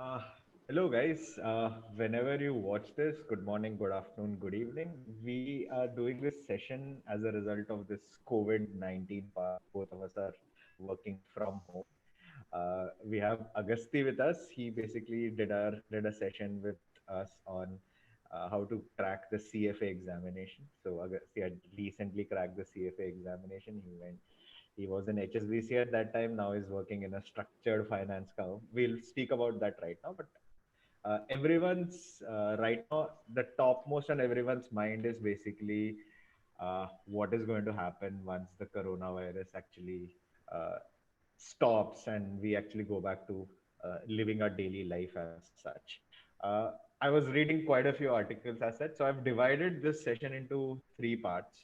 Uh, Hello, guys. Whenever you watch this, good morning, good afternoon, good evening. We are doing this session as a result of this COVID-19 part. Both of us are working from home. We have Agasti with us. He basically did a session with us on how to crack the CFA examination. So Agasti had recently cracked the CFA examination. He was in HSBC at that time. Now he's working in a structured finance firm. We'll speak about that right now. But everyone's right now, the topmost on everyone's mind is basically what is going to happen once the coronavirus actually uh, stops and we actually go back to living our daily life as such. Uh, I was reading quite a few articles as such, so I've divided this session into three parts.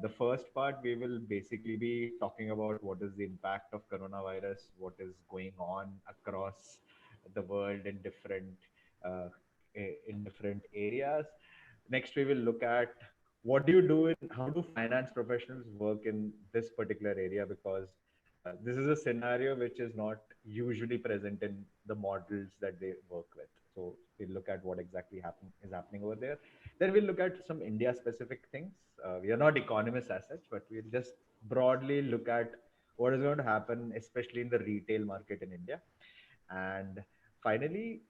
The first part, we will basically be talking about what is the impact of coronavirus, what is going on across the world uh, in different areas. Next, we will look at what do you do in how do finance professionals work in this particular area, because this is a scenario which is not usually present in the models that they work with. So we'll look at what exactly is happening over there. Then we'll look at some India specific things. We are not economists as such, but we'll just broadly look at what is going to happen, especially in the retail market in India. And finally,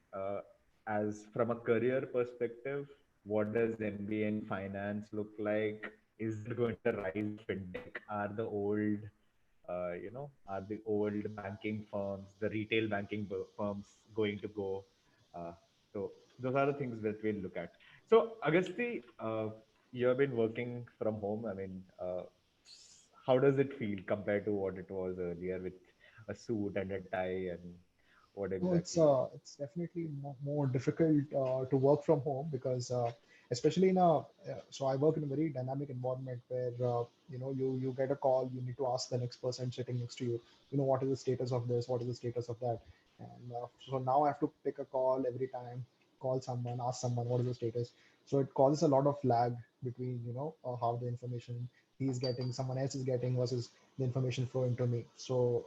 as from a career perspective, what does MBA in finance look like? Is it going to rise of fintech? Are the old banking firms, the retail banking firms going to go? Uh, so those are the things that we'll look at. So Agasti, you have been working from home. I mean, how does it feel compared to what it was earlier with a suit and a tie and what No, it's exactly? uh, it's definitely more difficult to work from home because especially so I work in a very dynamic environment where you get a call, you need to ask the next person sitting next to you, what is the status of this, what is the status of that, and so now I have to pick a call every time, call someone, ask someone what is the status. So it causes a lot of lag between how the information he's getting, someone else is getting versus the information flowing to me. So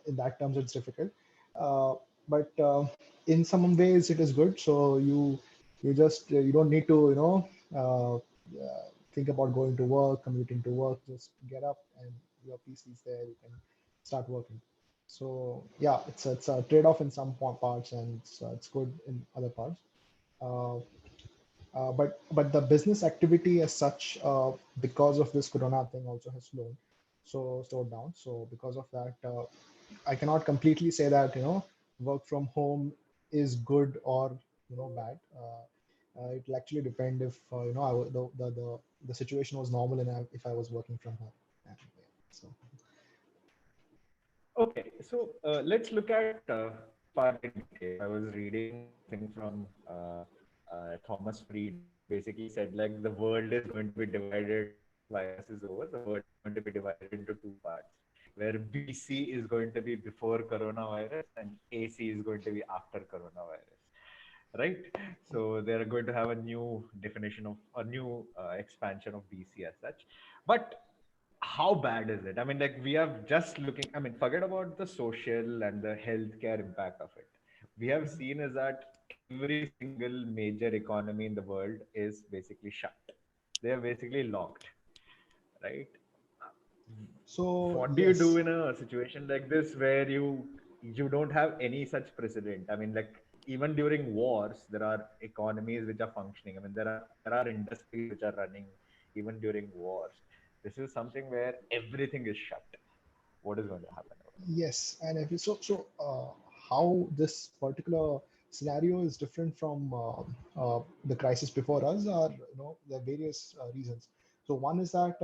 in that terms, it's difficult. Uh, but in some ways it is good, so you don't need to think about going to work, commuting to work. Just get up and your PC is there, you can start working. So yeah, it's a trade-off in some parts, and it's good in other parts. uh, but the business activity as such, because of this corona thing, also has slowed down. So because of that, I cannot completely say that work from home is good or bad. It will actually depend if the situation was normal and if I was working from home. And, yeah, so Okay, so let's look at this part in detail. I was reading something from Thomas Friedman. He basically said like the world is going to be divided once this virus is over. The world is going to be divided into two parts, where BC is going to be before coronavirus and AC is going to be after coronavirus, right? So they're going to have a new definition of a new expansion of BC as such. But how bad is it? I mean, like we have just looking, I mean, forget about the social and the healthcare impact of it. We have seen is that every single major economy in the world is basically shut. They are basically locked, right? so What do you do yes. in a situation like this where you don't have any such precedent? I mean, like even during wars, there are economies which are functioning. I mean, there are industries which are running even during wars. This is something where everything is shut. What is going to happen over Yes, and how this particular scenario is different from the crisis before us are, there are various reasons. So one is that,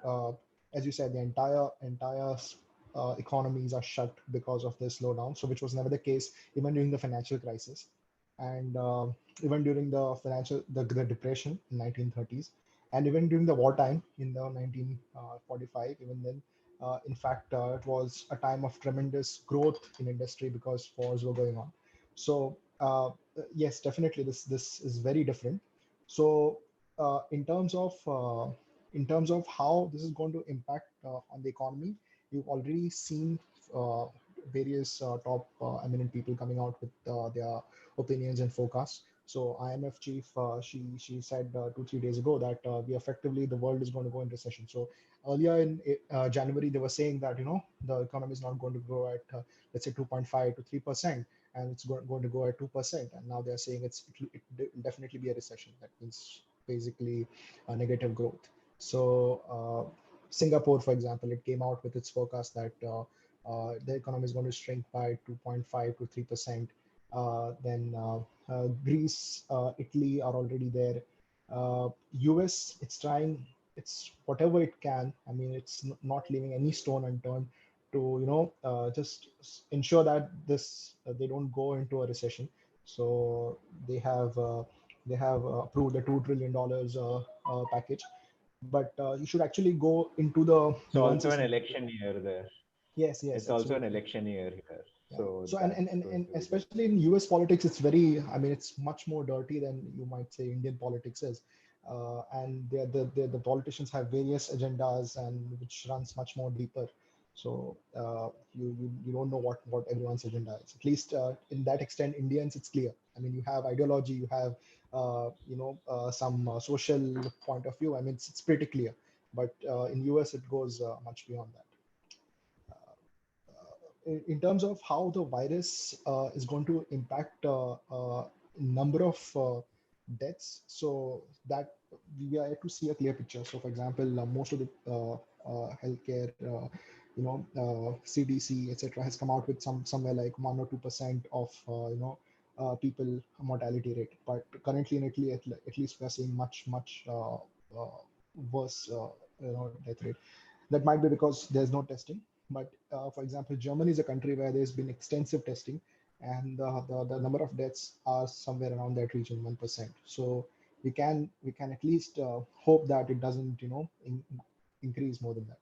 uh, as you said, the entire economies are shut because of this slowdown. So which was never the case even during the financial crisis, and even during the depression in 1930s, and even during the wartime in the 1945. Even then, in fact, it was a time of tremendous growth in industry because wars were going on. So yes, definitely this is very different. So in terms of how this is going to impact on the economy, you've already seen. various top eminent people coming out with their opinions and forecasts. So IMF chief, she said 2 3 days ago that we effectively the world is going to go into recession. So earlier in January, they were saying that the economy is not going to grow at let's say 2.5 to 3%, and it's going to go at 2%. And now they're saying it will definitely be a recession. That means basically negative growth. So Singapore, for example, it came out with its forecast that the economy is going to shrink by 2.5 to 3%. Then Greece, Italy are already there. US, it's trying, it's whatever it can. I mean, it's not leaving any stone unturned to just ensure that this they don't go into a recession. So they have approved a $2 trillion package, but you should actually go into the It's also nuances. an election year there. Yes, yes, It's also an absolutely. election year here. Yeah. So So that's going and to be the. especially in US politics, it's very, I mean, it's much more dirty than you might say Indian politics is. And the politicians have various agendas and which runs much more deeper. So you don't know what everyone's agenda is. At least in that extent, Indians, it's clear. I mean, you have ideology, you have some social point of view. I mean, it's pretty clear. But in US, it goes much beyond that. In terms of how the virus is going to impact number of deaths, so that we are yet to see a clear picture. So, for example, most of the healthcare, CDC, etc., has come out with somewhere like 1 or 2% of people mortality rate. But currently in Italy, at least we are seeing much worse death rate. That might be because there's no testing. But for example, Germany is a country where there's been extensive testing, and the number of deaths are somewhere around that region, 1%. So we can at least hope that it doesn't increase more than that.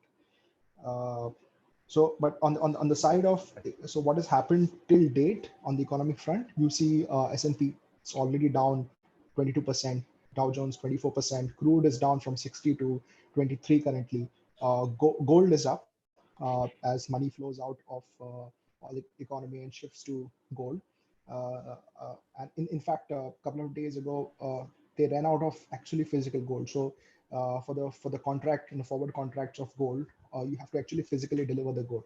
But on the side of, so what has happened till date on the economic front, you see S&P, it's already down 22%, Dow Jones 24%, crude is down from 60 to 23 currently. Gold is up as money flows out of all the economy and shifts to gold. And in fact, a couple of days ago, they ran out of actually physical gold. So for the contract and the forward contracts of gold, you have to actually physically deliver the gold.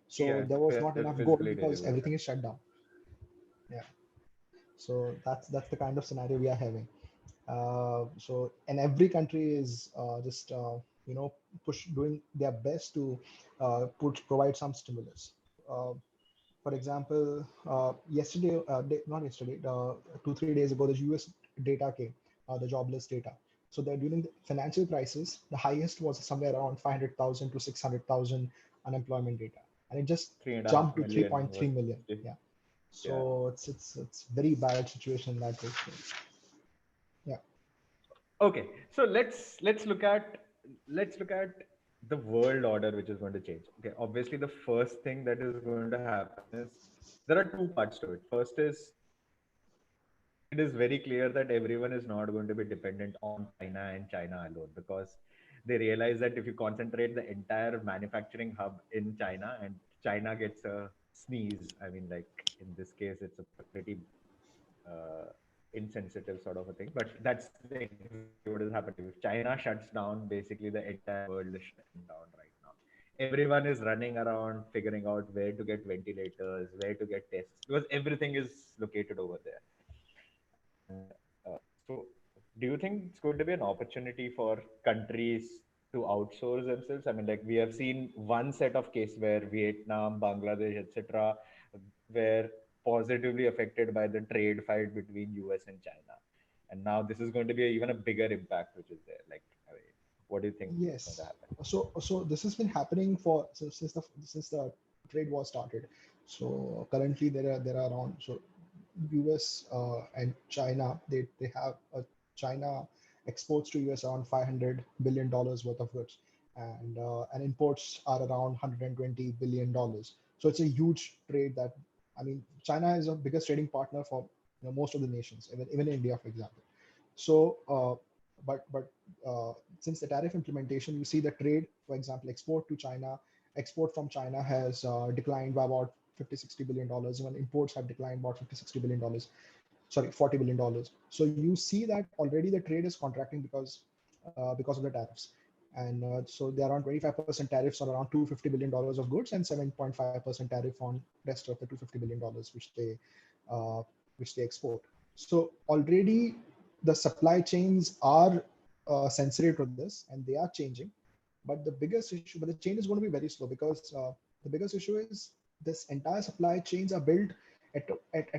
So Yeah, there was not enough gold physically because deliver everything that. is shut down. Yeah. So that's the kind of scenario we are having. So and every country is just doing their best to provide some stimulus. Uh, for example, not yesterday, 2 3 days ago, the US data came, the jobless data. So that during the financial crisis, the highest was somewhere around 500,000 to 600,000 unemployment data, and it just Three and a jumped half to million 3.3 was. million. Yeah. Yeah. So it's very bad situation in that way. Yeah. Okay, so let's look at the world order which is going to change. Okay, obviously the first thing that is going to happen is there are two parts to it. First is it is very clear that everyone is not going to be dependent on China and China alone, because they realize that if you concentrate the entire manufacturing hub in China and China gets a sneeze, I mean, like in this case, it's a pretty uh, insensitive sort of a thing. But that's exactly what is happening. If China shuts down, basically the entire world is shutting down right now. Everyone is running around figuring out where to get ventilators, where to get tests, because everything is located over there. And so, do you think it's going to be an opportunity for countries to outsource themselves? I mean, like we have seen one set of case where Vietnam, Bangladesh, etc., were positively affected by the trade fight between US and China, and now this is going to be even a bigger impact, which is there. Like, I mean, what do you think is going to Yes. happen? So this has been happening for since the trade war started. So currently there are around, so US and China, they have China exports to US around $500 billion worth of goods, and imports are around $120 billion. So it's a huge trade that, I mean, China is the biggest trading partner for most of the nations, even India, for example. So but since the tariff implementation, you see the trade, for example, export from China has declined by about $50-60 billion. Even imports have declined about $50-60 billion. Sorry, $40 billion. So you see that already the trade is contracting because of the tariffs. And so there are around 25% tariffs on around $250 billion of goods and 7.5% tariff on rest of the $250 billion which they export. So already the supply chains are sensitive to this and they are changing. But the change is going to be very slow because the biggest issue is this entire supply chains are built at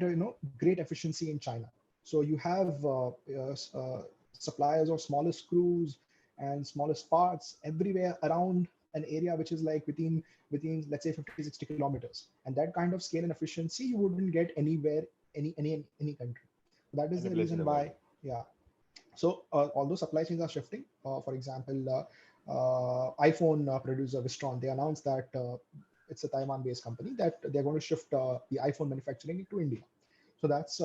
a great efficiency in China. So you have suppliers of smallest screws and smallest parts everywhere around an area which is like within let's say 50-60 kilometers, and that kind of scale and efficiency you wouldn't get anywhere any country. That is Any the place in reason the world. why. Yeah. So although supply chains are shifting, for example, iPhone producer Wistron, they announced that it's a Taiwan-based company that they're going to shift the iPhone manufacturing to India. So that's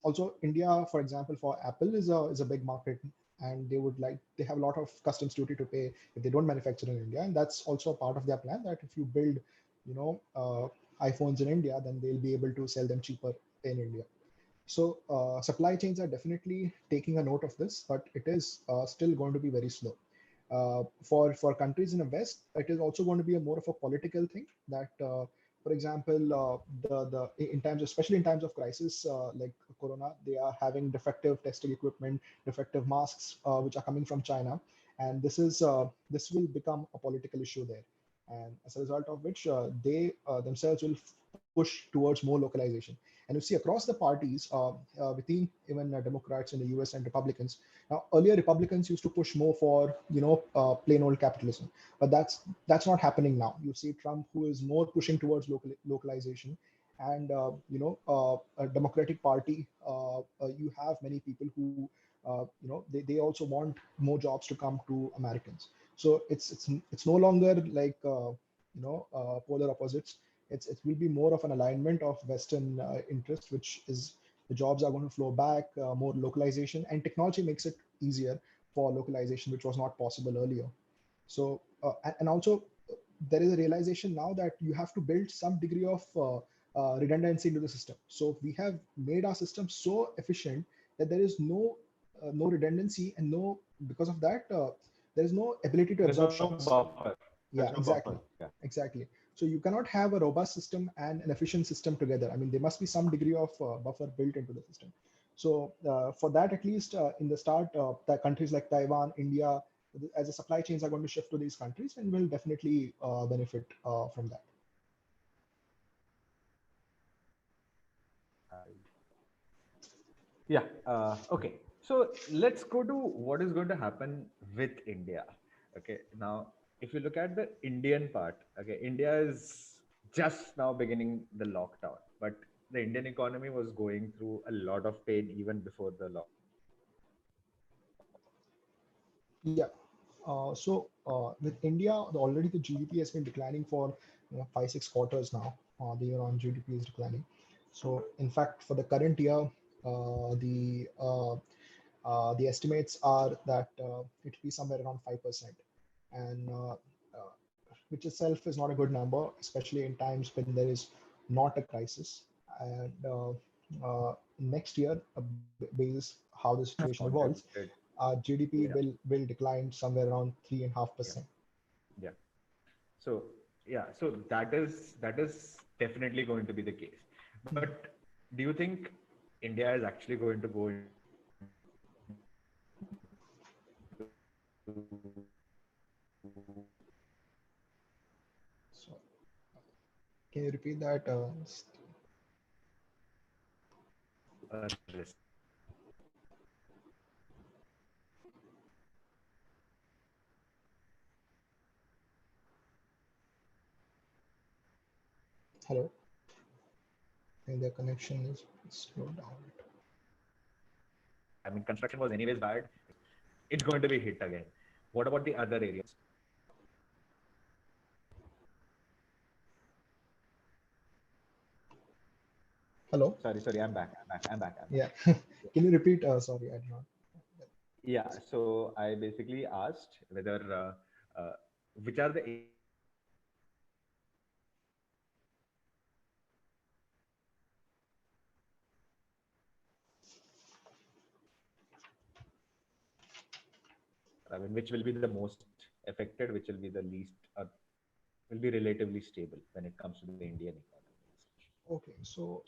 also India, for example, for Apple is a big market, and they have a lot of customs duty to pay if they don't manufacture in India, and that's also a part of their plan that if you build, iPhones in India, then they'll be able to sell them cheaper in India. So supply chains are definitely taking a note of this, but it is still going to be very slow. For countries in the West, it is also going to be a more of a political thing that, for example, in times, especially in times of crisis like Corona, they are having defective testing equipment, defective masks, which are coming from China, and this will become a political issue there. And as a result of which, they themselves will push towards more localization. And you see across the parties, within even Democrats in the US and Republicans. Now, earlier Republicans used to push more for plain old capitalism, but that's not happening now. You see Trump, who is more pushing towards localization, and a Democratic Party. You have many people who they also want more jobs to come to Americans. So it's no longer like polar opposites. It will be more of an alignment of Western interest, which is the jobs are going to flow back, more localization, and technology makes it easier for localization, which was not possible earlier. So and also there is a realization now that you have to build some degree of redundancy into the system. So we have made our system so efficient that there is no redundancy, and because of that there is no ability to There is absorb no shocks. buffer. There's no Yeah, buffer. exactly. Yeah. Exactly. So you cannot have a robust system and an efficient system together. I mean, there must be some degree of buffer built into the system. So for that, at least in the start, the countries like Taiwan, India, as the supply chains are going to shift to these countries, and will definitely benefit from that. Yeah. Okay. So let's go to what is going to happen with India. Okay. Now, if you look at the Indian part, okay, India is just now beginning the lockdown, but the Indian economy was going through a lot of pain even before the lockdown. Yeah. With India, already the GDP has been declining for 5-6 quarters now. The year-on GDP is declining. So in fact, for the current year, the estimates are that it will be somewhere around 5%, and which itself is not a good number, especially in times when there is not a crisis. And next year, based how the situation evolves, Forecasted. GDP Yeah. will decline somewhere around 3.5%. Yeah. So yeah, so that is definitely going to be the case. But do you think India is actually going to go into So can you repeat that? a recession? Hello? I think the connection is slowed down. I mean, construction was anyways bad. It's going to be hit again. What about the other areas? Hello? Sorry, I'm back. Yeah. Can you repeat? Sorry, I did not. Yeah, so I basically asked whether which are the areas where India is going to face I mean, which will be the most affected, which will be the least, will be relatively stable when it comes to the Indian economy? Okay, so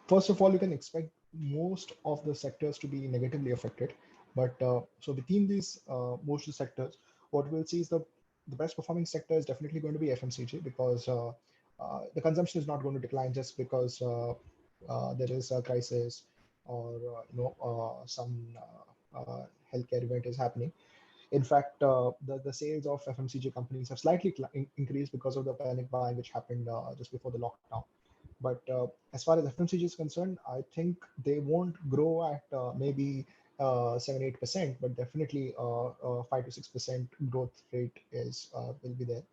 first of all, you can expect most of the sectors to be negatively affected. But so within these most of the sectors, what we'll see is the best performing sector is definitely going to be FMCG because the consumption is not going to decline just because there is a crisis or some healthcare event is happening. In fact, the sales of FMCG companies have slightly increased because of the panic buying which happened just before the lockdown. But as far as FMCG is concerned, I think they won't grow at maybe 7-8%, but definitely 5 to 6% growth rate is will be there.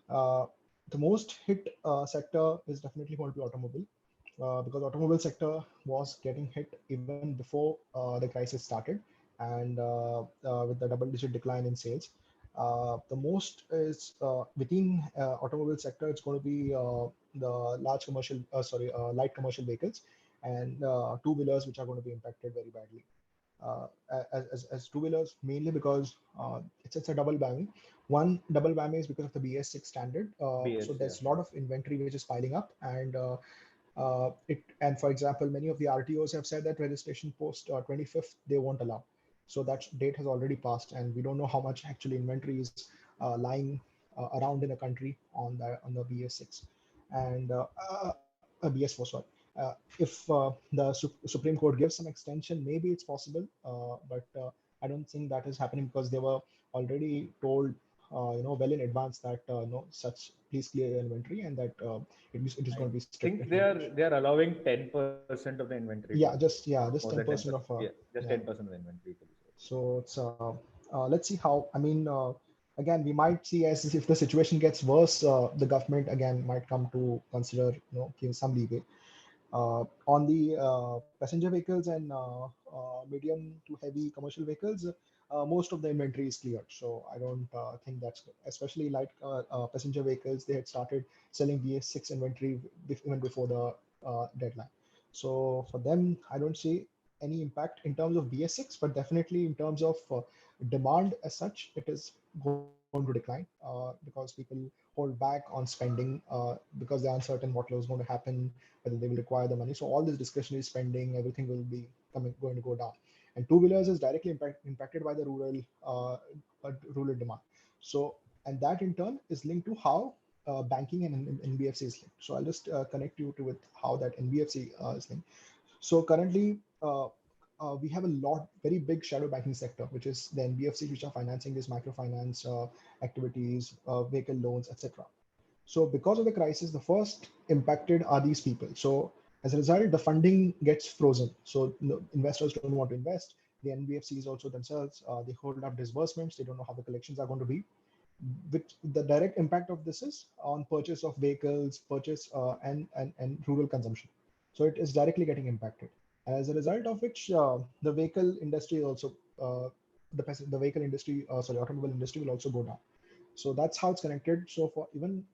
Uh, the most hit sector is definitely going to be automobile because automobile sector was getting hit even before the crisis started, and with the double-digit decline in sales. The most is within automobile sector. It's going to be the large commercial, light commercial vehicles, and two-wheelers, which are going to be impacted very badly. As two-wheelers, mainly because it's a double whammy. One double whammy is because of the BS6 standard. So BS, yeah. there's a lot of inventory which is piling up, and and for example, many of the RTOs have said that registration post 25th they won't allow. So that date has already passed, and we don't know how much actually inventory is lying around in the country on the BS6 and BS4. Sorry. If the Supreme Court gives some extension, maybe it's possible, but I don't think that is happening because they were already told, well in advance that no such please clear your inventory and that it is I going to be strict think they are allowing 10% of the inventory to be sold. just More than 10% 10%. of Yeah, just yeah. 10% of the inventory to be sold. So it's let's see how. I mean, again, we might see as if the situation gets worse, the government again might come to consider give some leeway. On the passenger vehicles and medium to heavy commercial vehicles, most of the inventory is cleared. So I don't think that's good. Especially light passenger vehicles, they had started selling BS6 inventory even before the deadline. So for them, I don't see any impact in terms of BS6, but definitely in terms of demand as such, it is going to decline because people hold back on spending because they're uncertain what was going to happen, whether they will require the money. So all this discretionary spending, everything will be going to go down. And two-wheelers is directly impacted by the rural demand. So, and that in turn is linked to how banking and NBFC is linked. So I'll just connect you to with how that NBFC is linked. So currently, we have a very big shadow banking sector, which is the NBFCs, which are financing these microfinance activities, vehicle loans, etc. So because of the crisis, the first impacted are these people. So as a result, the funding gets frozen. So investors don't want to invest. The NBFCs also themselves, they hold up disbursements. They don't know how the collections are going to be. Which the direct impact of this is on purchase of vehicles, purchase and rural consumption. So it is directly getting impacted. As a result of which, the vehicle industry also, the vehicle industry, automobile industry will also go down. So that's how it's connected. So for even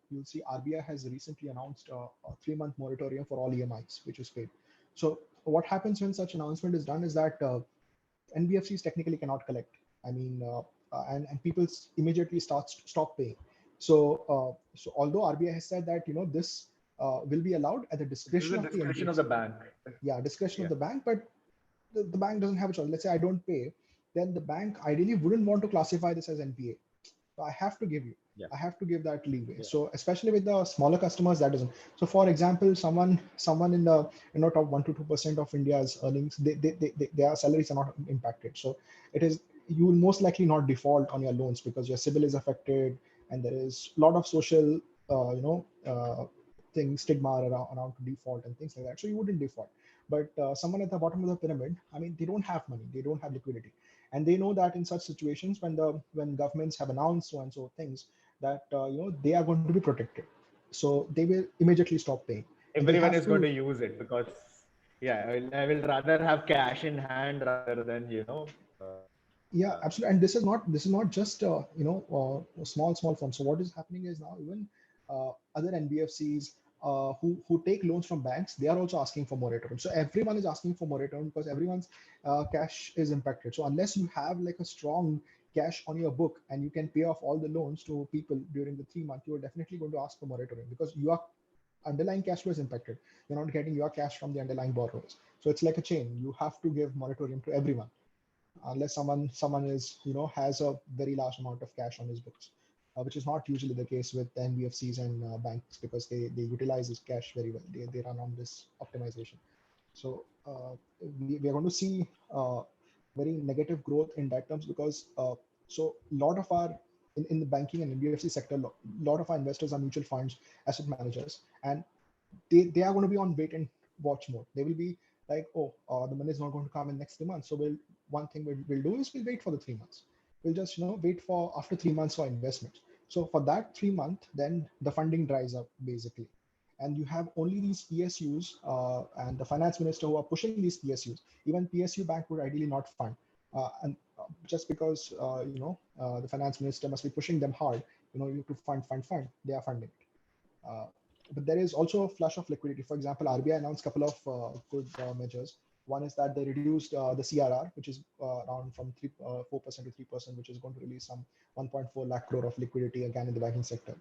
you'll see RBI has recently announced a 3-month moratorium for all EMIs, which is paid. So what happens when such announcement is done is that NBFCs technically cannot collect. I mean, and people immediately stop paying. So although RBI has said that this will be allowed at the This is discretion the of the discretion of NBFC. the bank. Yeah, discretion of Yeah. the bank, but the bank doesn't have a choice. Let's say I don't pay, then the bank ideally wouldn't want to classify this as NPA. So I have to give you. Yeah. I have to give that leeway. Yeah. So especially with the smaller customers, that doesn't. So for example, someone in the top 1 to 2% of India's earnings, their salaries are not impacted. So it is you will most likely not default on your loans because your CIBIL is affected, and there is a lot of social stigma around to default and things like that. So you wouldn't default. But someone at the bottom of the pyramid, I mean, they don't have money, they don't have liquidity, and they know that in such situations when governments have announced so and so things that they are going to be protected, so they will immediately stop paying, and they Everyone have is going to to. use it because, yeah, I will rather have cash in hand rather than, Yeah, uh, absolutely. And this is not just small firms. So what is happening is now even other NBFCs who take loans from banks, they are also asking for moratorium. So everyone is asking for moratorium because everyone's cash is impacted. So unless you have like a strong cash on your book and you can pay off all the loans to people during the 3 months, you are definitely going to ask for moratorium because your underlying cash flow is impacted. You're not getting your cash from the underlying borrowers. So it's like a chain. You have to give moratorium to everyone unless someone is has a very large amount of cash on his books, which is not usually the case with NBFCs and banks because they utilize this cash very well. They run on this optimization. So we are going to see very negative growth in that terms because so a lot of our in the banking and NBFC sector, a lot of our investors are mutual funds, asset managers, and they are going to be on wait and watch mode. They will be like, oh, the money is not going to come in next 3 months. So one thing we'll do is we'll wait for the 3 months. We'll just wait for after 3 months for investment. So for that 3 month, then the funding dries up basically, and you have only these PSUs and the finance minister who are pushing these PSUs. Even PSU bank would ideally not fund, and just because the finance minister must be pushing them hard, you to fund, they are funding it. But there is also a flush of liquidity. For example, RBI announced a couple of good measures. One is that they reduced the CRR, which is around from 4% to 3%, which is going to release some 1.4 lakh crore of liquidity again in the banking sector.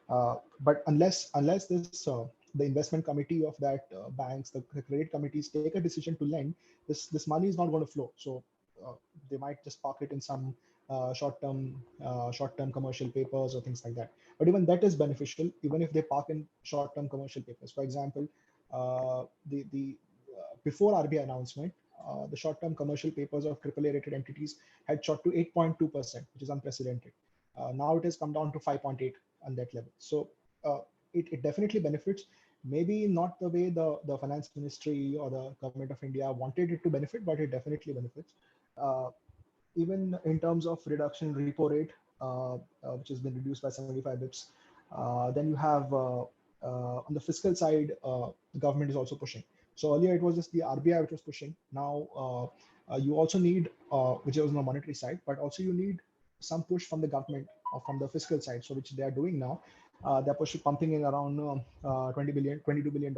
But unless this the investment committee of that banks, the credit committees take a decision to lend, this money is not going to flow. So they might just park it in some short-term commercial papers or things like that. But even that is beneficial, even if they park in short-term commercial papers. For example, the before RBI announcement, the short-term commercial papers of AAA rated entities had shot to 8.2%, which is unprecedented. Now it has come down to 5.8 on that level. So it definitely benefits. Maybe not the way the finance ministry or the government of India wanted it to benefit, but it definitely benefits. Even in terms of reduction in repo rate, which has been reduced by 75 bips. Then you have on the fiscal side, the government is also pushing. So earlier it was just the RBI which was pushing. Now you also need, which was on the monetary side, but also you need some push from the government or from the fiscal side. So which they are doing now. They're pumping in around $22 billion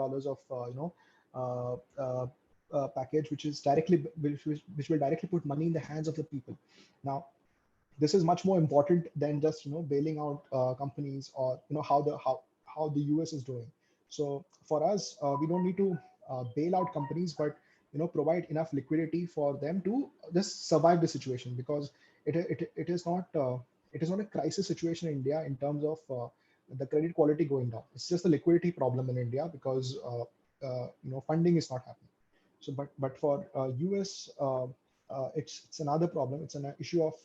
of package, which is which will directly put money in the hands of the people. Now, this is much more important than just bailing out companies or how the US is doing. So for us, we don't need to bail out companies, but provide enough liquidity for them to just survive the situation, because it is not a crisis situation in India in terms of the credit quality going down. It's just a liquidity problem in India because funding is not happening. So, but for US, it's another problem. It's an issue of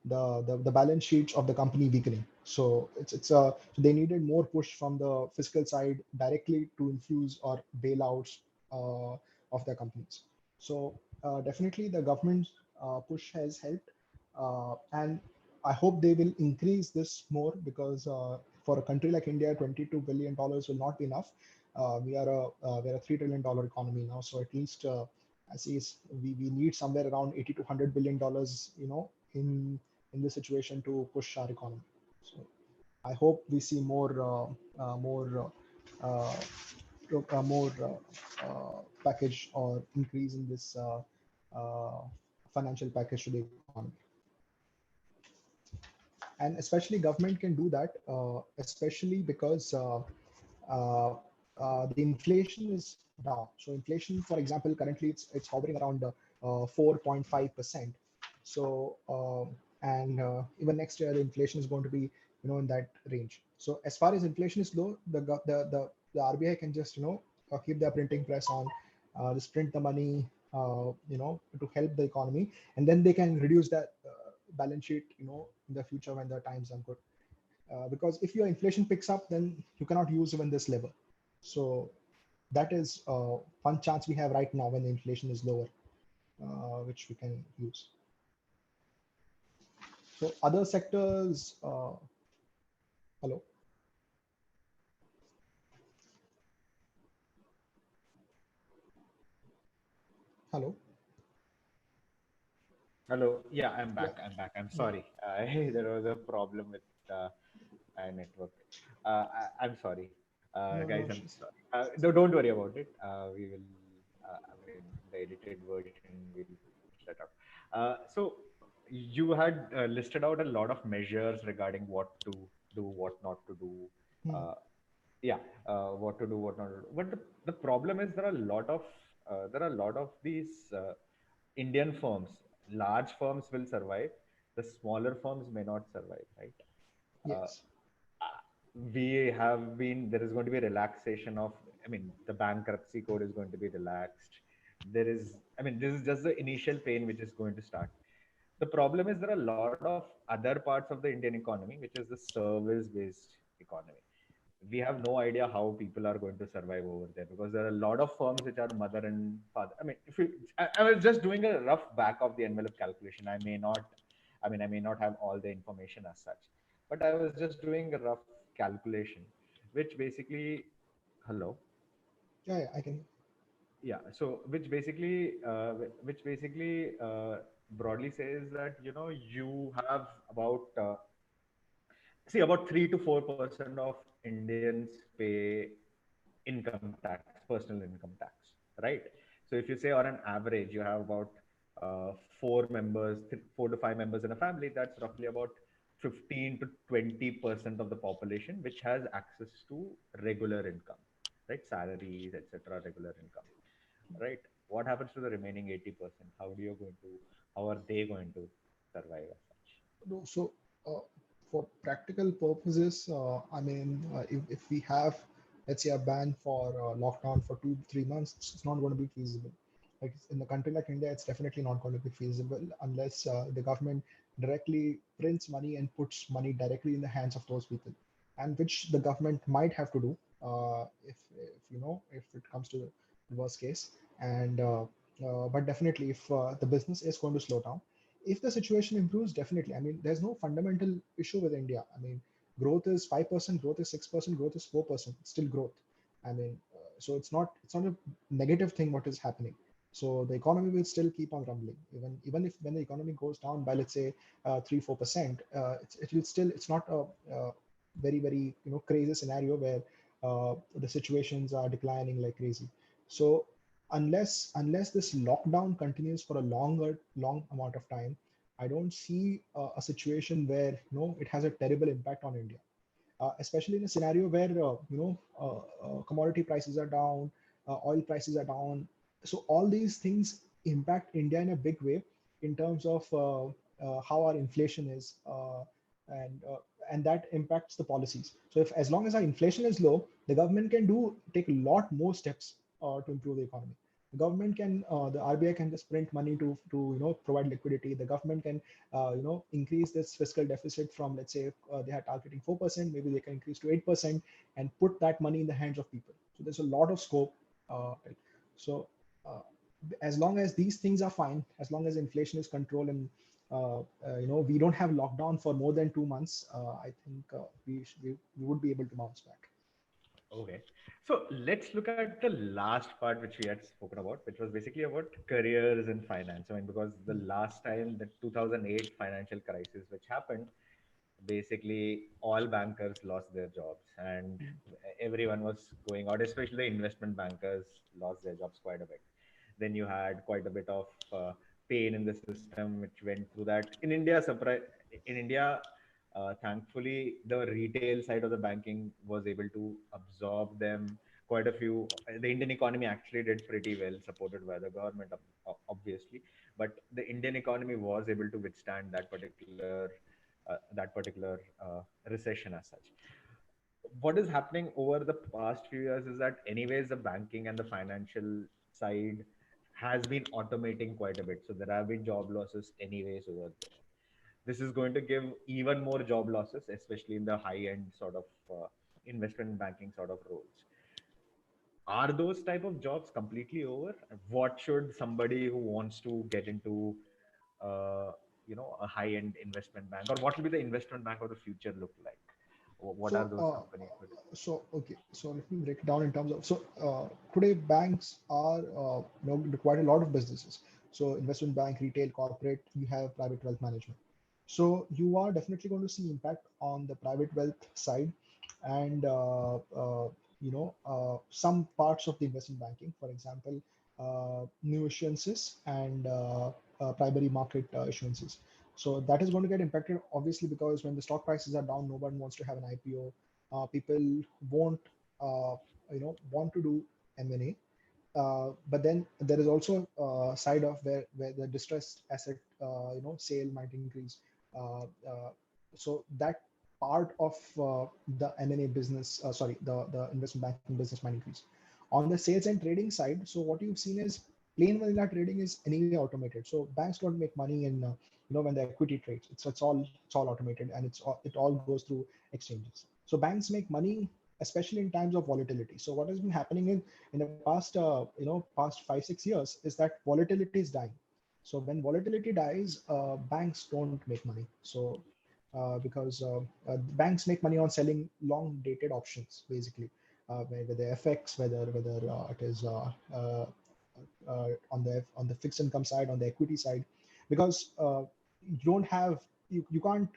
the balance sheets of the company weakening. So so they needed more push from the fiscal side directly to infuse or bailouts of their companies. So definitely the government push has helped, and I hope they will increase this more because for a country like India, $22 billion will not be enough. We're a $3 trillion economy now, so at least I see we need somewhere around 80 to $100 billion, in this situation to push our economy. So I hope we see more package or increase in this financial package to the economy. And especially government can do that, especially because the inflation is down. So inflation, for example, currently it's hovering around 4.5%. So and even next year the inflation is going to be in that range. So as far as inflation is low, the RBI can just keep their printing press on, just print the money to help the economy, and then they can reduce that balance sheet in the future when the times are good. Because if your inflation picks up, then you cannot use even this level. So that is one chance we have right now when the inflation is lower, which we can use. So other sectors, hello. Hello. Hello. Yeah, I'm Yeah. back. I'm Yeah. sorry. There was a problem with my network. I'm sorry. No, Guys, no, I'm she's. sorry. Don't worry about it. We will, I mean, the edited version, we'll push that up. So you had listed out a lot of measures regarding what to do, what not to do. Hmm. Uh, yeah, what to do, what not to do. But the problem is there are a lot of these Indian firms. Large firms will survive. The smaller firms may not survive, right? Uh, Yes. we have been there is going to be relaxation of, I mean, the bankruptcy code is going to be relaxed. There is, I mean, this is just the initial pain which is going to start. The problem is there are a lot of other parts of the Indian economy which is the service based economy. We have no idea how people are going to survive over there, because there are a lot of firms which are mother and father. I mean, if you, I was just doing a rough back of the envelope calculation. I may not have all the information as such, but I was just doing a rough calculation, which basically, hello, Yeah, yeah, I can. yeah, so which basically broadly says that, you know, you have about see, about 3 to 4% of Indians pay income tax, personal income tax, right? So if you say on an average you have about 4 to 5 members in a family, that's roughly about 15 to 20% of the population which has access to regular income, right? Salaries, etc., regular income, right? What happens to the remaining 80%? How are they going to survive as such? No, so uh, for practical purposes, I mean, if we have, let's say, a ban for lockdown for 2 3 months, it's not going to be feasible. Like in a country like India, it's definitely not going to be feasible unless the government directly prints money and puts money directly in the hands of those people, and which the government might have to do if you know if it comes to the worst case. And but definitely, if the business is going to slow down, if the situation improves, definitely. I mean, there's no fundamental issue with India. I mean, growth is 5%, growth is 6%, growth is 4%. It's still growth. I mean, so it's not a negative thing what is happening. So the economy will still keep on rumbling, even if when the economy goes down by, let's say, 3 4%, it will still, it's not a very crazy scenario where the situations are declining like crazy. So unless this lockdown continues for a long amount of time, I don't see a situation where it has a terrible impact on India, especially in a scenario where commodity prices are down, oil prices are down. So all these things impact India in a big way in terms of how our inflation is, and uh, and that impacts the policies. So if as long as our inflation is low, the government can take a lot more steps to improve the economy. The government can, the RBI can just print money to provide liquidity. The government can increase this fiscal deficit from, let's say, they are targeting 4%, maybe they can increase to 8% and put that money in the hands of people. So there's a lot of scope. Right? So uh, as long as these things are fine, as long as inflation is controlled, and we don't have lockdown for more than 2 months, I think we would be able to bounce back. Okay. So let's look at the last part which we had spoken about, which was basically about careers in finance. I mean, because the Hmm. last time, the 2008 financial crisis which happened, basically all bankers lost their jobs and Hmm. everyone was going out, especially the investment bankers lost their jobs quite a bit. Then you had quite a bit of pain in the system which went through that. In India, thankfully, the retail side of the banking was able to absorb them. Quite a few. The Indian economy actually did pretty well, supported by the government, obviously. But the Indian economy was able to withstand that particular recession as such. What is happening over the past few years is that, anyways, the banking and the financial side has been automating quite a bit. So there have been job losses, anyways, over there. This is going to give even more job losses, especially in the high end sort of investment banking sort of roles. Are those type of jobs completely over? What should somebody who wants to get into uh, a high end investment bank, or what will be the investment bank of the future look like? What are So, those companies with? okay. So let me break it down in terms of, so today banks are quite a lot of businesses. So investment bank, retail, corporate, you have private wealth management. So you are definitely going to see impact on the private wealth side, and some parts of the investment banking, for example, new issuances and primary market issuances. So that is going to get impacted, obviously, because when the stock prices are down, no one wants to have an IPO. People won't, want to do M&A. But then there is also a side of where the distressed asset sale might increase. So that part of the M&A business, the investment banking business might increase. On the sales and trading side, so what you've seen is plain vanilla trading is anyway automated. So banks don't make money in when the equity trades. It's all automated, and it all goes through exchanges. So banks make money especially in times of volatility. So what has been happening in the past 5-6 years is that volatility is dying. So when volatility dies, banks don't make money. So because banks make money on selling long dated options, basically, whether FX, whether it is on the fixed income side, on the equity side, because you don't have you can't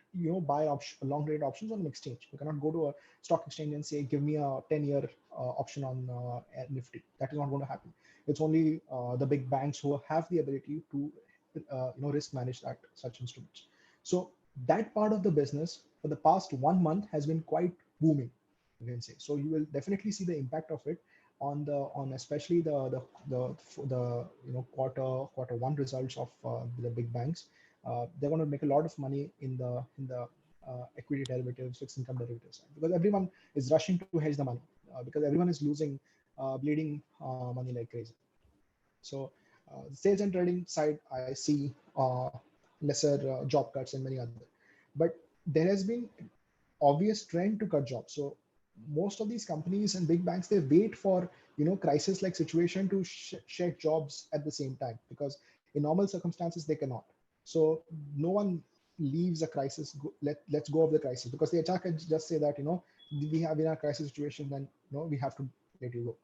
buy long dated options on an exchange. You cannot go to a stock exchange and say, give me a 10-year option on Nifty. That is not going to happen. It's only the big banks who have the ability to risk manage such instruments. So that part of the business for the past 1 month has been quite booming, you can say. So you will definitely see the impact of it on especially the quarter one results of the big banks. They're going to make a lot of money in the equity derivatives, fixed income derivatives, because everyone is rushing to hedge the money, because everyone is losing, bleeding money like crazy. So the sales and trading side, I see lesser job cuts and many other. But there has been obvious trend to cut jobs. So most of these companies and big banks, they wait for crisis like situation to shed jobs at the same time, because in normal circumstances they cannot. So no one leaves a crisis. Let's go of the crisis, because the HR can just say that we have in a crisis situation, then we have to let you go.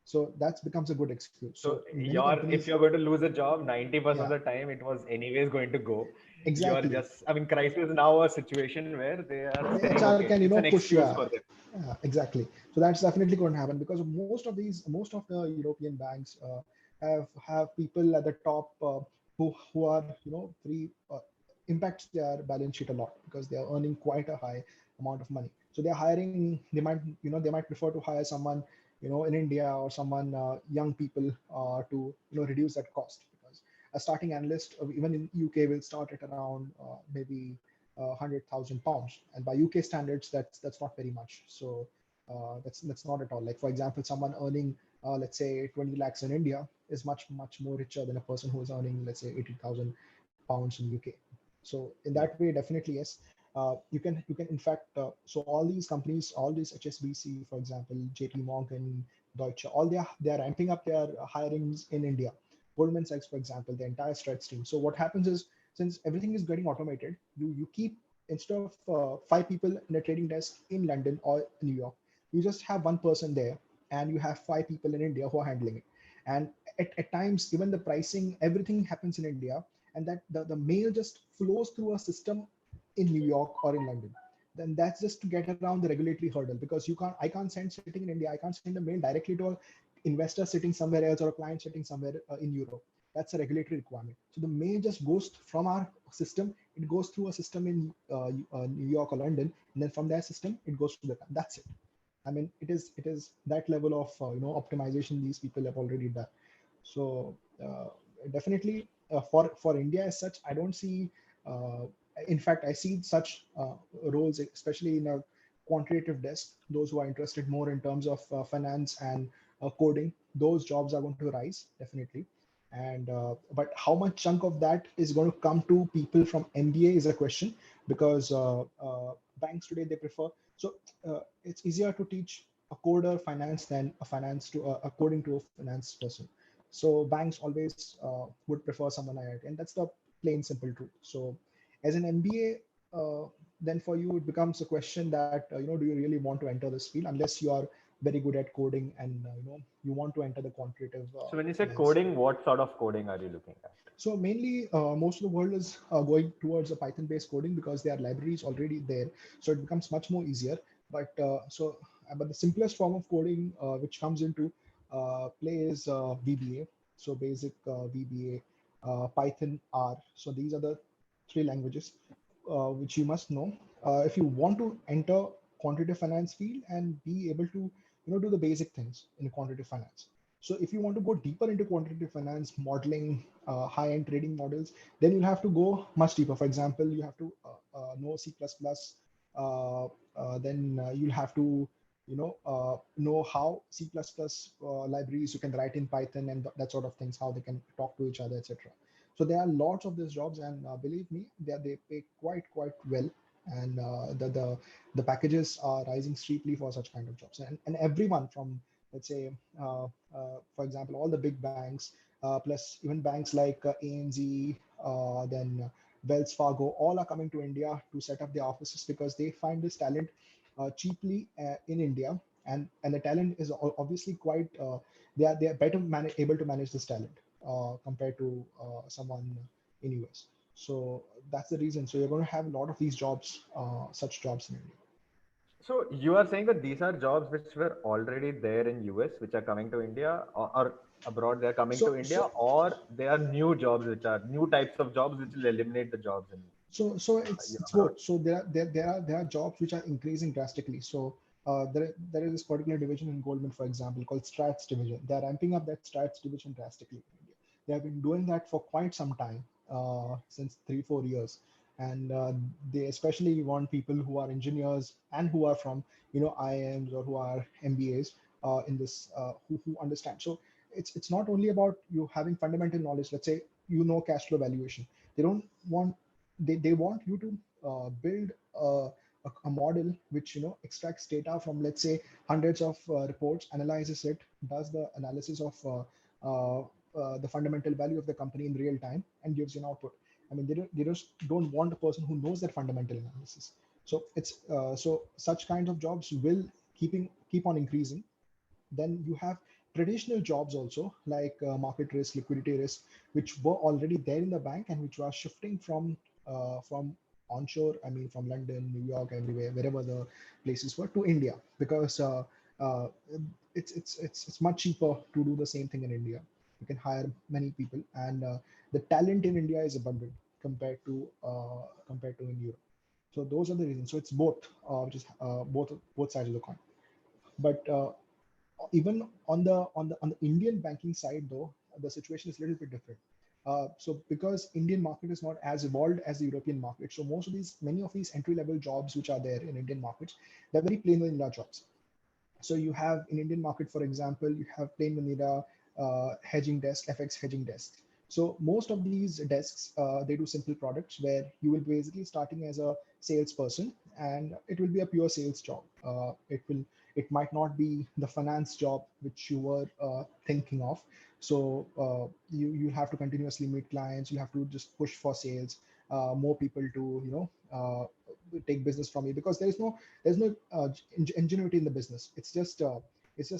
So that becomes a good excuse. So if you're going to lose a job, 90% of Yeah, the time it was anyways going to go. You're exactly. just, I mean, crisis is now a situation where they are The saying, HR okay, can it's an push. excuse for them. Yeah, exactly. So that's definitely going to happen, because most of the European banks have people at the top who are free, impacts their balance sheet a lot, because they are earning quite a high amount of money. So they're hiring. They might prefer to hire someone in India, or someone young people to reduce that cost, because a starting analyst even in UK will start at around maybe 100,000 pounds, and by UK standards, that's not very much. So that's not at all. Like, for example, someone earning let's say 20 lakhs in India is much more richer than a person who is earning, let's say, 80,000 pounds in UK. So in Yeah. that way, definitely yes. You can in fact, so all these companies, all these HSBC, for example, JP Morgan, Deutsche, all they are ramping up their hirings in India. Goldman Sachs, for example, the entire stretch team. So what happens is, since everything is getting automated, you keep, instead of 5 people in a trading desk in London or New York, you just have one person there, and you have 5 people in India who are handling it. And at times, even the pricing, everything happens in India, and that the mail just flows through a system in New York or in London. Then that's just to get around the regulatory hurdle, because I can't send, sitting in India, I can't send a mail directly to a investor sitting somewhere else, or a client sitting somewhere in Europe. That's a regulatory requirement. So the mail just goes from our system. It goes through a system in New York or London, and then from their system it goes to the. That's it. I mean, it is that level of optimization these people have already done. So definitely for India as such, I don't see. Uh, in fact, I see such roles, especially in a quantitative desk. Those who are interested more in terms of finance and coding, those jobs are going to rise definitely. And but how much chunk of that is going to come to people from MBA is a question, because banks today, they prefer. So it's easier to teach a coder finance than a coding to a finance person. So banks always would prefer someone IIT, and that's the plain simple truth. So as an MBA, then for you it becomes a question that do you really want to enter this field, unless you are very good at coding, and you want to enter the quantitative So when you say lens. coding, what sort of coding are you looking at? So mainly, most of the world is going towards a Python-based coding, because there are libraries already there. So it becomes much more easier. But but the simplest form of coding which comes into play is VBA. So basic VBA, Python, R. So these are the three languages which you must know if you want to enter quantitative finance field and be able to do the basic things in quantitative finance. So if you want to go deeper into quantitative finance modeling, high-end trading models, then you'll have to go much deeper. For example, you have to know C++, then you'll have to know how C++ libraries you can write in Python and that sort of things, how they can talk to each other, etc. So there are lots of these jobs, and believe me, they pay quite well, and the packages are rising steeply for such kind of jobs. And everyone from, let's say, for example, all the big banks, plus even banks like ANZ, then Wells Fargo, all are coming to India to set up their offices because they find this talent cheaply in India, and the talent is obviously quite. They are better able to manage this talent compared to someone in US. So that's the reason. So you're going to have a lot of these jobs, such jobs in India. So you are saying that these are jobs which were already there in US, which are coming to India, or abroad they're coming to So India, so or they are new jobs which are new types of jobs which will eliminate the jobs in so it's abroad. both. So there are jobs which are increasing drastically. So there is this particular division in Goldman, for example, called Strats division. They are ramping up that Strats division drastically in India. They have been doing that for quite some time, since 3-4 years, and they especially want people who are engineers and who are from IIMs or who are MBAs in this, who understand. So it's not only about you having fundamental knowledge. Let's say cash flow valuation. They don't want they want you to build a model which extracts data from, let's say, hundreds of reports, analyzes it, does the analysis of the fundamental value of the company in real time, and gives you an output. I mean, they just don't want a person who knows that fundamental analysis. So it's so such kinds of jobs will keep on increasing. Then you have traditional jobs also, like market risk, liquidity risk, which were already there in the bank and which were shifting from onshore. I mean, from London, New York, everywhere, wherever the places were, to India, because uh, it's much cheaper to do the same thing in India. You can hire many people, and the talent in India is abundant compared to in Europe. So those are the reasons. So it's both, which is both sides of the coin. But even on the Indian banking side, though, the situation is a little bit different. So because Indian market is not as evolved as the European market, so many of these entry level jobs which are there in Indian markets, they're very plain vanilla jobs. So you have in Indian market, for example, you have plain vanilla hedging desk, FX hedging desk. So most of these desks, they do simple products where you will be basically starting as a salesperson, and it will be a pure sales job. It might not be the finance job which you were thinking of. So you have to continuously meet clients. You have to just push for sales, more people to take business from you, because there's no ingenuity in the business. It's just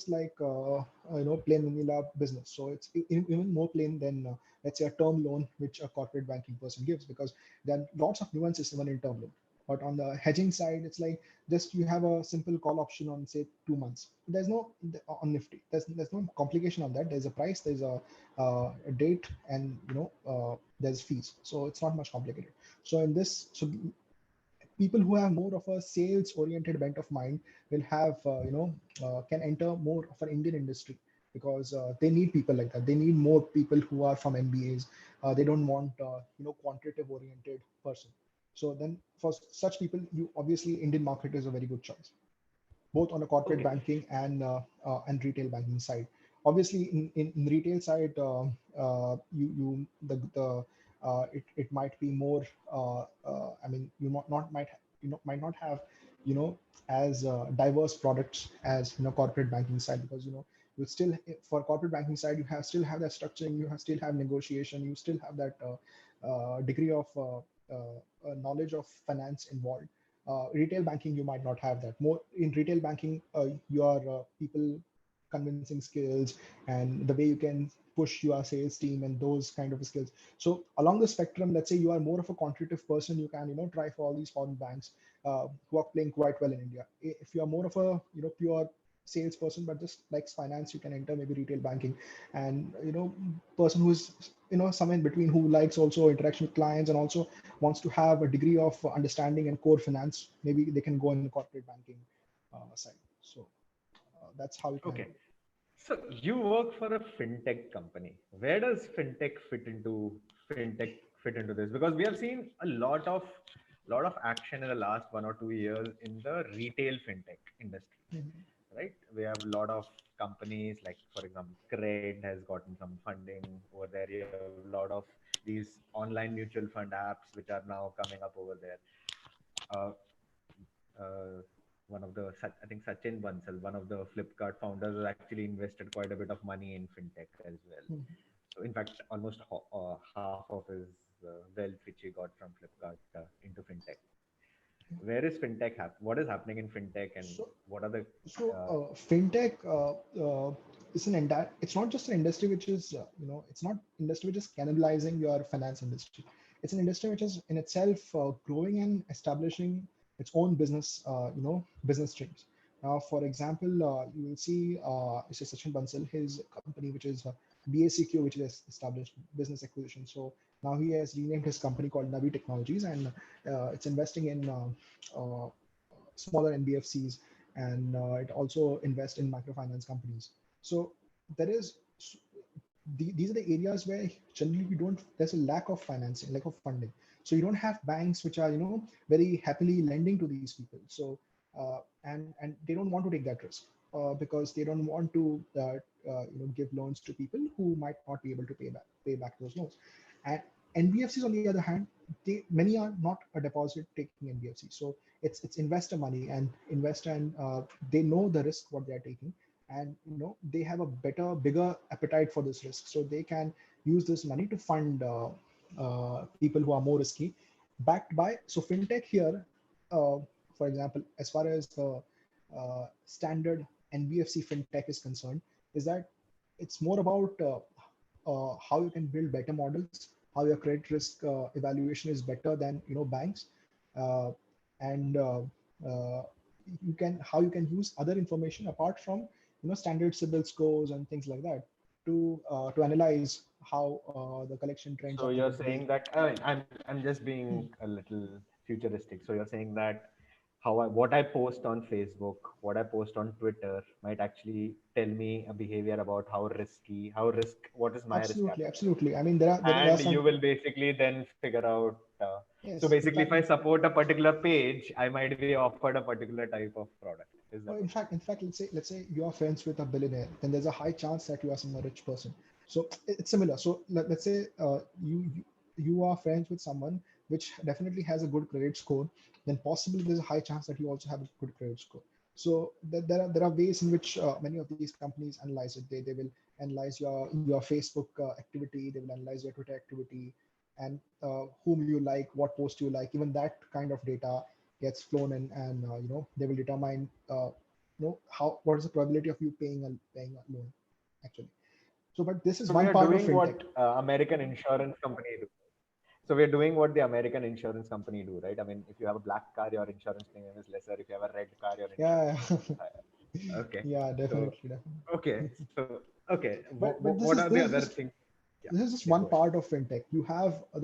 like plain vanilla business. So it's even more plain than let's say a term loan which a corporate banking person gives, because there are lots of nuances even in term loan. But on the hedging side, it's like just you have a simple call option on, say, 2 months. There's no on Nifty. There's no complication on that. There's a price, there's a date, and there's fees. So it's not much complicated. So in this, so people who have more of a sales oriented bent of mind will have can enter more of an Indian industry, because they need people like that. They need more people who are from MBAs. They don't want quantitative oriented person. So then for such people, you obviously Indian market is a very good choice, both on a corporate Okay. banking and retail banking side. Obviously, in retail side, you the it might be more. I mean, might not have as diverse products as corporate banking side, because you still, for corporate banking side, you have still have that structuring, still have negotiation, you still have that degree of knowledge of finance involved. Retail banking, you might not have that. More in retail banking, your people convincing skills and the way you can push your sales team and those kind of skills. So along the spectrum, let's say you are more of a quantitative person, you can try for all these foreign banks who are playing quite well in India. If you are more of a pure salesperson but just likes finance, you can enter maybe retail banking. And person who's somewhere in between, who likes also interaction with clients and also wants to have a degree of understanding and core finance, maybe they can go in the corporate banking side. So that's how you can Okay. handle it. So you work for a fintech company. Where does fintech fit into this? Because we have seen a lot of action in the last 1 or 2 years in the retail fintech industry, Mhm. right? We have a lot of companies like, for example, Cred has gotten some funding over there. You have a lot of these online mutual fund apps which are now coming up over there. Uh, uh, One of the I think Sachin Bansal, one of the Flipkart founders, has actually invested quite a bit of money in fintech as well. Mhm. So in fact, almost half of his wealth which he got from Flipkart into fintech. Where is fintech What is happening in fintech, and So, what are the uh, fintech is it's not just an industry which is, it's not industry which is cannibalizing your finance industry. It's an industry which is in itself growing and establishing its own business streams. Now, for example, you will see, Mr. Sachin Bansal, his company, which is BACQ, which is established business acquisition. So now he has renamed his company called Navi Technologies, and it's investing in smaller NBFCs, and it also invests in microfinance companies. So there is these are the areas where generally you don't there's a lack of financing, lack of funding. So you don't have banks which are very happily lending to these people. So and they don't want to take that risk because they don't want to give loans to people who might not be able to pay back those loans. And NBFCs, on the other hand, many are not a deposit taking NBFC. So it's investor money, and investor, and they know the risk what they are taking, and they have a bigger appetite for this risk, so they can use this money to fund people who are more risky, backed by. So fintech here, uh, for example, as far as the standard NBFC fintech is concerned, is that it's more about how you can build better models, how your credit risk evaluation is better than banks, uh, and you can how you can use other information apart from standard CIBIL scores and things like that to analyze how the collection trends so are you're going to be. saying that I'm just being a little futuristic. So you're saying that what I post on Facebook, what I post on Twitter might actually tell me a behavior about what is my risk Absolutely, appetite, absolutely. I mean, there are and you some. will basically then figure out. So Yes, in basically, if fact, I support a particular page, I might be offered a particular type of product. Is that oh, what you're in fact, let's say you are friends with a billionaire, then there's a high chance that you are some rich person. So it's similar. So let's say you are friends with someone which definitely has a good credit score, then possibly there's a high chance that you also have a good credit score. So there are ways in which many of these companies analyze it. They will analyze your Facebook activity. They will analyze your Twitter activity, and whom you like, what post you like. Even that kind of data gets flown in, and they will determine how what is the probability of you paying a loan actually. So but this is So we one are part of doing fintech. what American insurance company do. So we're doing what the American insurance company do, right? I mean, if you have a black car, your insurance premium is lesser. If you have a red car, your insurance Yeah. premium is higher. Okay. Yeah, So definitely. okay. So okay. But What are the other just things? Yeah. this is just Yeah. one Go ahead. part of fintech.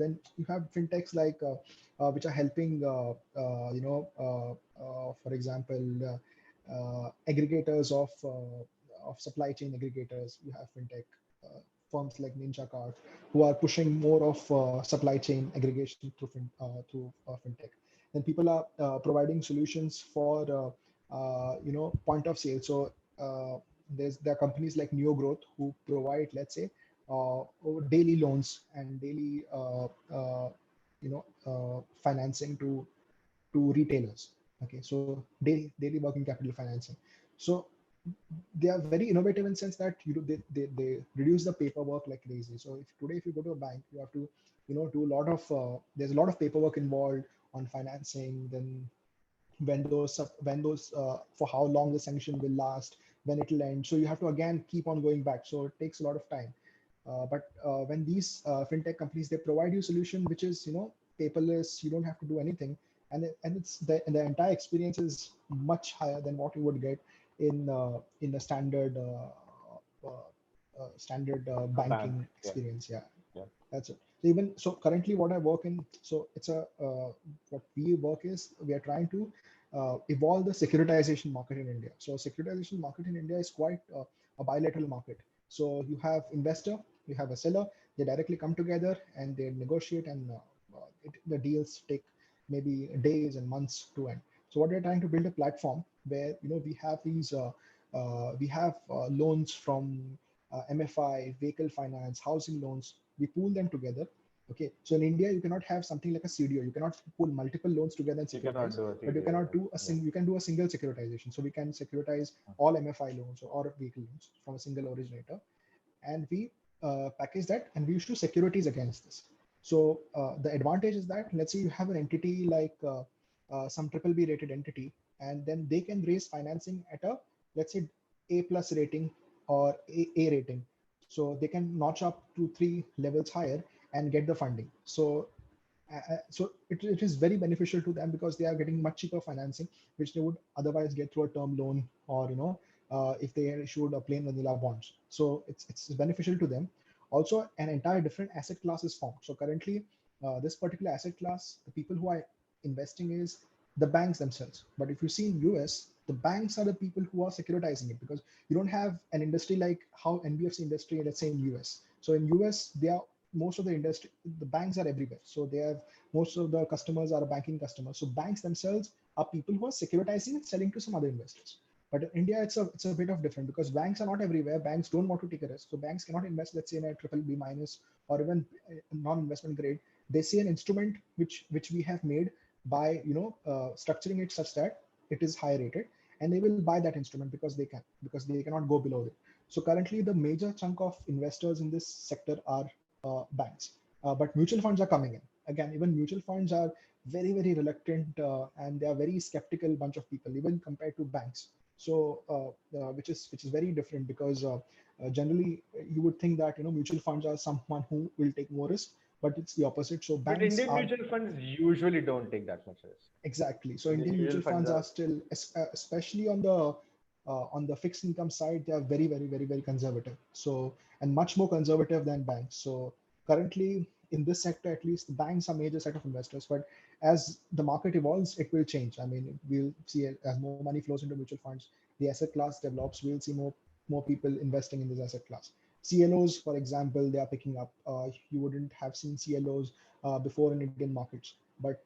Then you have fintechs like which are helping for example aggregators of supply chain aggregators. You have fintech firms like Ninja Card who are pushing more of supply chain aggregation through fintech. Then people are providing solutions for point of sale. So there are companies like Neo Growth who provide, let's say, daily loans and daily financing to retailers. Okay, so daily working capital financing. So they are very innovative in sense that they reduce the paperwork like crazy. So if you go to a bank, you have to do a lot of there's a lot of paperwork involved on financing. Then when those for how long the sanction will last, when it'll end. So you have to again keep on going back. So it takes a lot of time. But when these fintech companies, they provide you solution which is, paperless, you don't have to do anything, and it's the entire experience is much higher than what you would get in a standard A bank. banking Yeah. experience. Yeah, Yeah. that's it. So even so, currently what I work in, so it's a what we work is we are trying to evolve the securitization market in India. So securitization market in India is quite a bilateral market. So you have investor, you have a seller, they directly come together and they negotiate, and the deals take maybe days and months to end. So what we're trying to build a platform where we have loans from MFI, vehicle finance, housing loans. We pool them together. Okay, so in India, you cannot have something like a CDO. You cannot pool multiple loans together and You cannot securitize, do a but you CDO. cannot do a Yeah. single. You can do a single securitization. So we can securitize all MFI loans or vehicle loans from a single originator, and we package that and we issue securities against this. So the advantage is that, let's say you have an entity like some triple B rated entity, and then they can raise financing at a, let's say, A plus rating or A rating. So they can notch up to 3 levels higher and get the funding. So it is very beneficial to them because they are getting much cheaper financing, which they would otherwise get through a term loan, or if they issued a plain vanilla bonds. So it's beneficial to them. Also, an entire different asset class is formed. So currently, this particular asset class, the people who are investing is the banks themselves. But if you see in US, the banks are the people who are securitizing it, because you don't have an industry like how NBFC industry, let's say, in US. So in US, they are most of the industry, the banks are everywhere. So they have most of the customers are banking customers. So banks themselves are people who are securitizing and selling to some other investors. But in India, it's a bit of different, because banks are not everywhere. Banks don't want to take a risk. So banks cannot invest, let's say, in a triple B minus or even non-investment grade. They see an instrument which we have made by structuring it such that it is high rated, and they will buy that instrument because they cannot go below it. So currently, the major chunk of investors in this sector are banks, but mutual funds are coming in. Again, even mutual funds are very reluctant, and they are very skeptical bunch of people, even compared to banks. So which is very different, because generally you would think that mutual funds are someone who will take more risk, but it's the opposite. So But banks Indian are mutual funds usually don't take that much risk. exactly. So Indian Indian mutual mutual funds funds are are. still, especially on the fixed income side, they are very conservative. So, and much more conservative than banks. So currently in this sector, at least, the banks are major set of investors. But as the market evolves, it will change. I mean, we'll see it as more money flows into mutual funds, the asset class develops. We'll see more people investing in this asset class. CLOs, for example, they are picking up. You wouldn't have seen CLOs before in Indian markets, but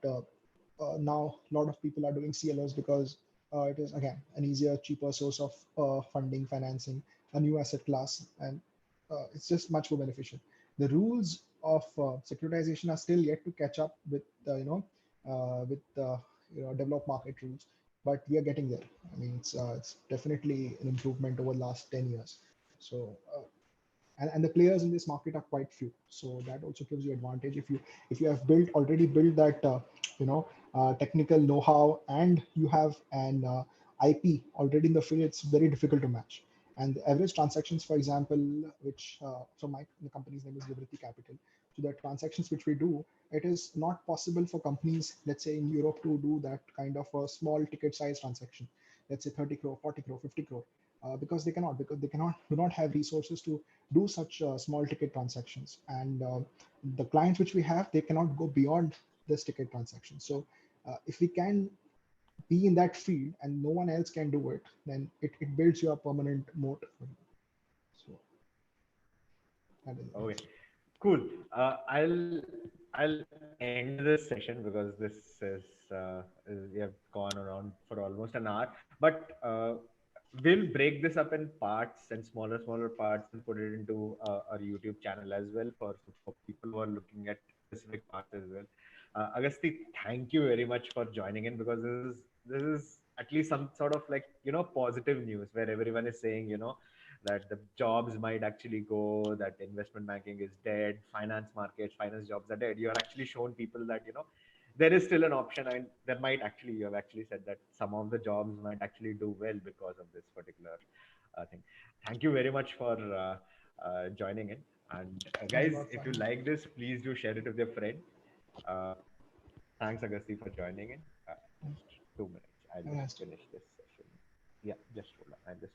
now a lot of people are doing CLOs because it is, again, an easier, cheaper source of funding, financing, a new asset class, and it's just much more beneficial. The rules of securitization are still yet to catch up with developed market rules, but we are getting there. I mean, it's definitely an improvement over the last 10 years. So and the players in this market are quite few, so that also gives you advantage. If you have already built that technical know-how, and you have an IP already in the field, it's very difficult to match. And the average transactions, for example, which so the company's name is Vivriti Capital. So the transactions which we do, it is not possible for companies, let's say, in Europe, to do that kind of a small ticket size transaction, let's say 30 crore, 40 crore, 50 crore, because they cannot do not have resources to do such small ticket transactions. And the clients which we have, they cannot go beyond this ticket transaction. So if we can be in that field and no one else can do it, then it builds your permanent moat. So that Okay, is cool. I'll end this session because we have gone around for almost an hour. But we'll break this up in parts and smaller parts and put it into our YouTube channel as well for people who are looking at specific parts as well. Agasti, thank you very much for joining in, because this is at least some sort of, like, positive news where everyone is saying, that the jobs might actually go, that investment banking is dead, finance markets, finance jobs are dead. You have actually shown people that, there is still an option, and you have actually said that some of the jobs might actually do well because of this particular thing. Thank you very much for joining in. And Thanks a guys, lot for if you having me. like this, please do share it with your friend. Uh, Thanks, Agasti, for joining in. Just 2 minutes. I'll Have a just nice day. finish this session. Yeah, just hold on. I'll just